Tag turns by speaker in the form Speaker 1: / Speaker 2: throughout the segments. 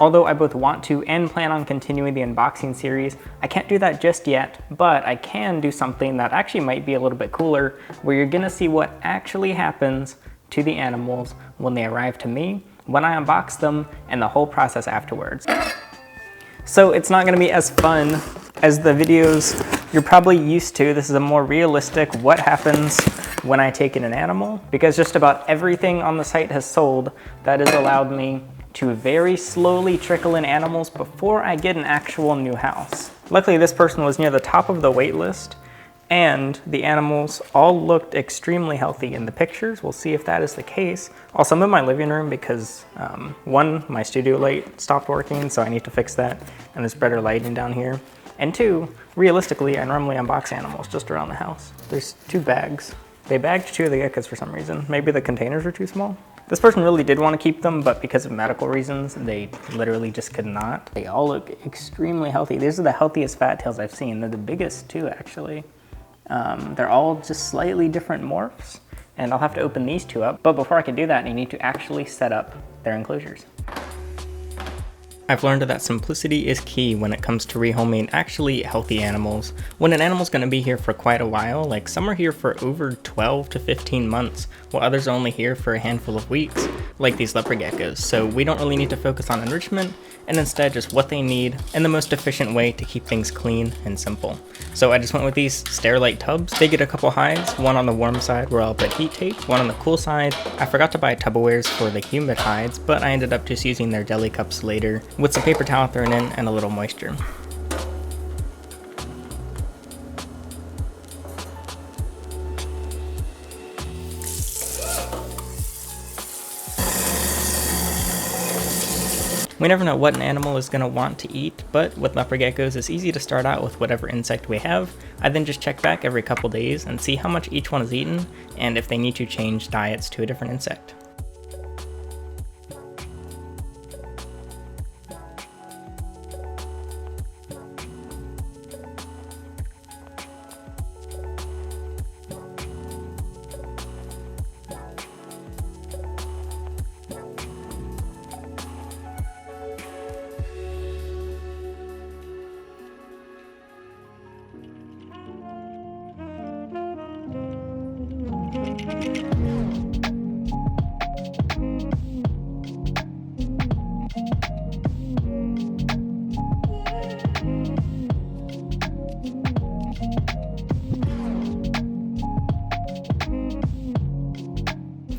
Speaker 1: Although I both want to and plan on continuing the unboxing series, I can't do that just yet, but I can do something that actually might be a little bit cooler, where you're gonna see what actually happens to the animals when they arrive to me, when I unbox them, and the whole process afterwards. So it's not gonna be as fun as the videos you're probably used to. This is a more realistic what happens when I take in an animal, because just about everything on the site has sold. That has allowed me to very slowly trickle in animals before I get an actual new house. Luckily, this person was near the top of the wait list, and the animals all looked extremely healthy in the pictures. We'll see if that is the case. Also, I'm in my living room because one, my studio light stopped working, so I need to fix that, and there's better lighting down here. And two, realistically, I normally unbox animals just around the house. There's 2 bags. They bagged 2 of the geckos for some reason. Maybe the containers are too small. This person really did want to keep them, but because of medical reasons, they literally just could not. They all look extremely healthy. These are the healthiest fat tails I've seen. They're the biggest too, actually. They're all just slightly different morphs, and I'll have to open these 2 up. But before I can do that, I need to actually set up their enclosures. I've learned that simplicity is key when it comes to rehoming actually healthy animals. When an animal's gonna be here for quite a while, like some are here for over 12 to 15 months, while others are only here for a handful of weeks, like these leopard geckos. So we don't really need to focus on enrichment, and instead just what they need and the most efficient way to keep things clean and simple. So I just went with these Sterilite tubs. They get a couple hides, one on the warm side where I'll put heat tape, one on the cool side. I forgot to buy Tupperwares for the humid hides, but I ended up just using their deli cups later with some paper towel thrown in and a little moisture. We never know what an animal is going to want to eat, but with leopard geckos, it's easy to start out with whatever insect we have. I then just check back every couple days and see how much each one has eaten, and if they need to change diets to a different insect.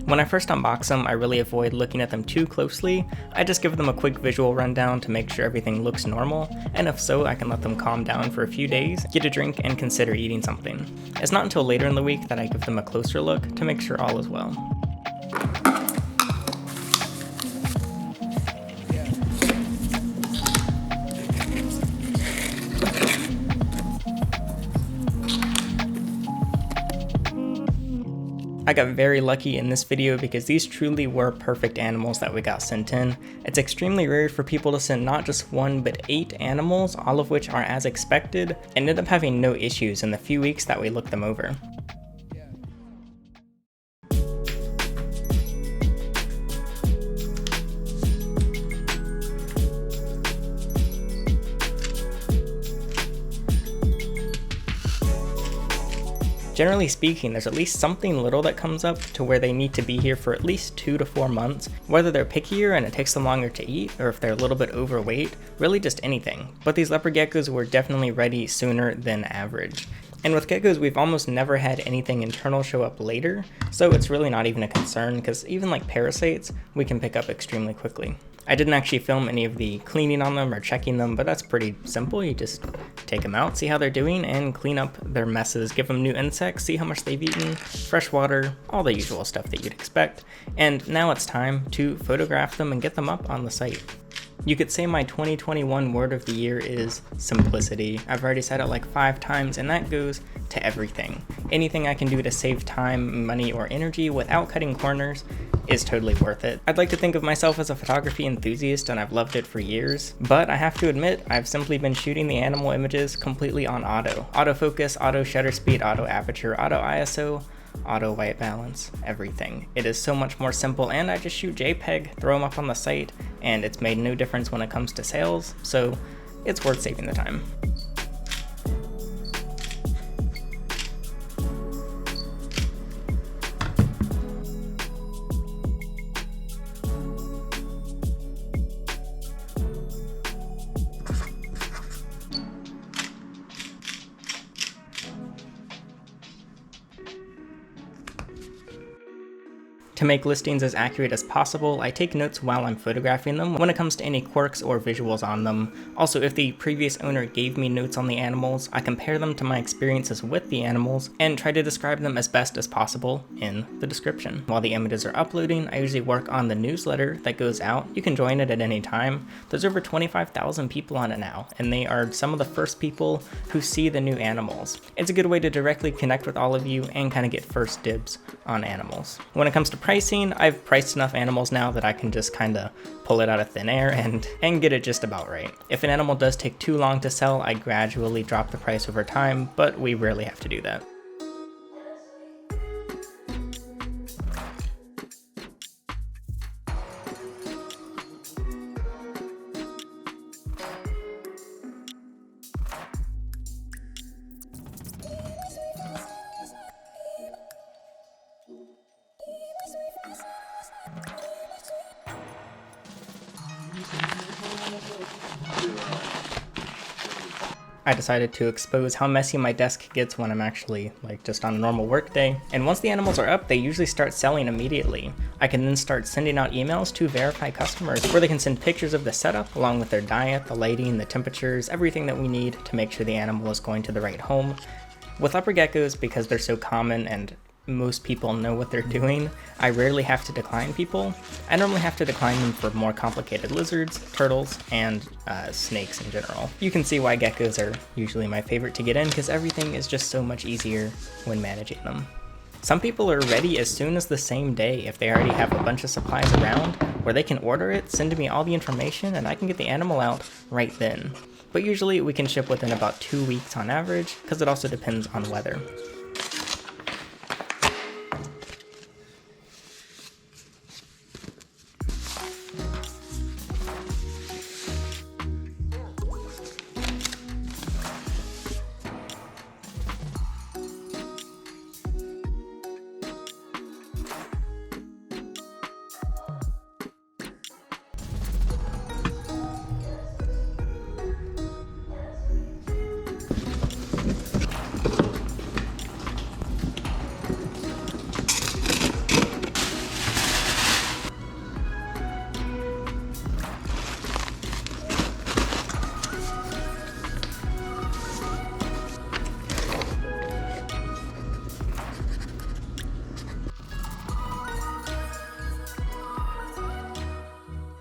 Speaker 1: When I first unbox them, I really avoid looking at them too closely. I just give them a quick visual rundown to make sure everything looks normal, and if so, I can let them calm down for a few days, get a drink, and consider eating something. It's not until later in the week that I give them a closer look to make sure all is well. I got very lucky in this video because these truly were perfect animals that we got sent in. It's extremely rare for people to send not just 1 but 8 animals, all of which are as expected, and ended up having no issues in the few weeks that we looked them over. Generally speaking, there's at least something little that comes up to where they need to be here for at least 2 to 4 months, whether they're pickier and it takes them longer to eat, or if they're a little bit overweight, really just anything. But these leopard geckos were definitely ready sooner than average. And with geckos, we've almost never had anything internal show up later, so it's really not even a concern, because even like parasites, we can pick up extremely quickly. I didn't actually film any of the cleaning on them or checking them, but that's pretty simple. You just take them out, see how they're doing, and clean up their messes. Give them new insects, see how much they've eaten, fresh water, all the usual stuff that you'd expect. And now it's time to photograph them and get them up on the site. You could say my 2021 word of the year is simplicity. I've already said it like 5 times, and that goes to everything. Anything I can do to save time, money, or energy without cutting corners, is totally worth it. I'd like to think of myself as a photography enthusiast, and I've loved it for years, but I have to admit, I've simply been shooting the animal images completely on auto. Autofocus, auto shutter speed, auto aperture, auto ISO, auto white balance, everything. It is so much more simple, and I just shoot JPEG, throw them up on the site, and it's made no difference when it comes to sales, so it's worth saving the time. To make listings as accurate as possible, I take notes while I'm photographing them when it comes to any quirks or visuals on them. Also, if the previous owner gave me notes on the animals, I compare them to my experiences with the animals and try to describe them as best as possible in the description. While the images are uploading, I usually work on the newsletter that goes out. You can join it at any time. There's over 25,000 people on it now, and they are some of the first people who see the new animals. It's a good way to directly connect with all of you and kind of get first dibs on animals. When it comes to pricing, I've priced enough animals now that I can just kind of pull it out of thin air and get it just about right. If an animal does take too long to sell, I gradually drop the price over time, but we rarely have to do that. I decided to expose how messy my desk gets when I'm actually just on a normal work day. And once the animals are up, they usually start selling immediately. I can then start sending out emails to verified customers where they can send pictures of the setup along with their diet, the lighting, the temperatures, everything that we need to make sure the animal is going to the right home. With leopard geckos, because they're so common and most people know what they're doing, I rarely have to decline people. I normally have to decline them for more complicated lizards, turtles, and snakes in general. You can see why geckos are usually my favorite to get in, because everything is just so much easier when managing them. Some people are ready as soon as the same day if they already have a bunch of supplies around, where they can order it, send me all the information, and I can get the animal out right then. But usually we can ship within about 2 weeks on average, because it also depends on weather.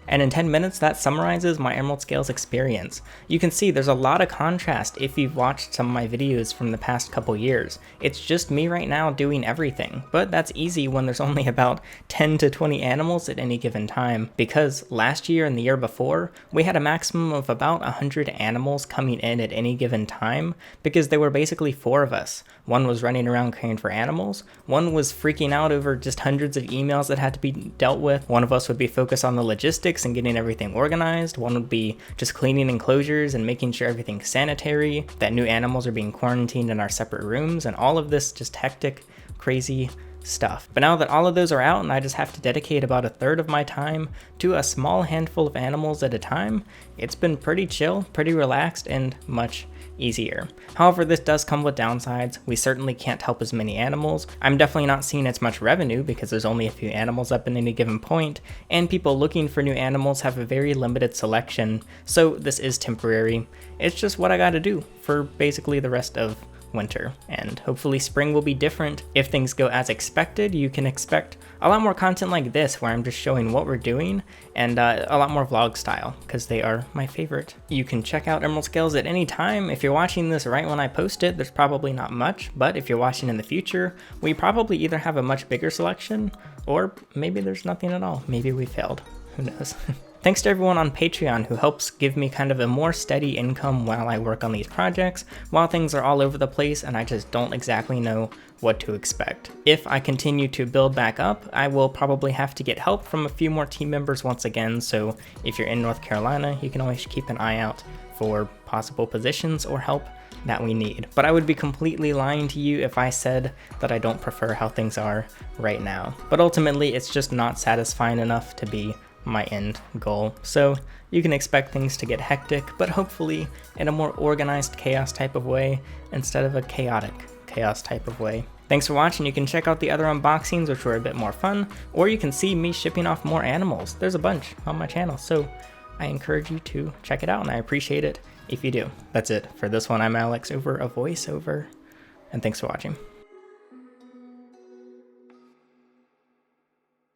Speaker 1: And in 10 minutes, that summarizes my emerald scales experience. You can see there's a lot of contrast if you've watched some of my videos from the past couple years. It's just me right now doing everything, but that's easy when there's only about 10 to 20 animals at any given time, because last year and the year before, we had a maximum of about 100 animals coming in at any given time, because there were basically 4 of us. One was running around caring for animals, one was freaking out over just hundreds of emails that had to be dealt with, one of us would be focused on the logistics and getting everything organized, one would be just cleaning enclosures and making sure everything's sanitary, that new animals are being quarantined in our separate rooms, and all of this just hectic, crazy stuff. But now that all of those are out and I just have to dedicate about 1/3 of my time to a small handful of animals at a time, it's been pretty chill, pretty relaxed, and much easier. However, this does come with downsides. We certainly can't help as many animals. I'm definitely not seeing as much revenue because there's only a few animals up at any given point, and people looking for new animals have a very limited selection, so this is temporary. It's just what I gotta do for basically the rest of winter, and hopefully spring will be different. If things go as expected, you can expect a lot more content like this where I'm just showing what we're doing, and a lot more vlog style, because they are my favorite. You can check out emerald scales at any time. If you're watching this right when I post it, there's probably not much, but if you're watching in the future, we probably either have a much bigger selection Or maybe there's nothing at all. Maybe we failed. Who knows? Thanks to everyone on Patreon who helps give me kind of a more steady income while I work on these projects, while things are all over the place and I just don't exactly know what to expect. If I continue to build back up, I will probably have to get help from a few more team members once again, so if you're in North Carolina, you can always keep an eye out for possible positions or help that we need. But I would be completely lying to you if I said that I don't prefer how things are right now. But ultimately, it's just not satisfying enough to be my end goal. So you can expect things to get hectic, but hopefully in a more organized chaos type of way instead of a chaotic chaos type of way. Thanks for watching. You can check out the other unboxings, which were a bit more fun, or you can see me shipping off more animals. There's a bunch on my channel, so I encourage you to check it out, and I appreciate it if you do. That's it for this one. I'm Alex over a voiceover, and thanks for watching.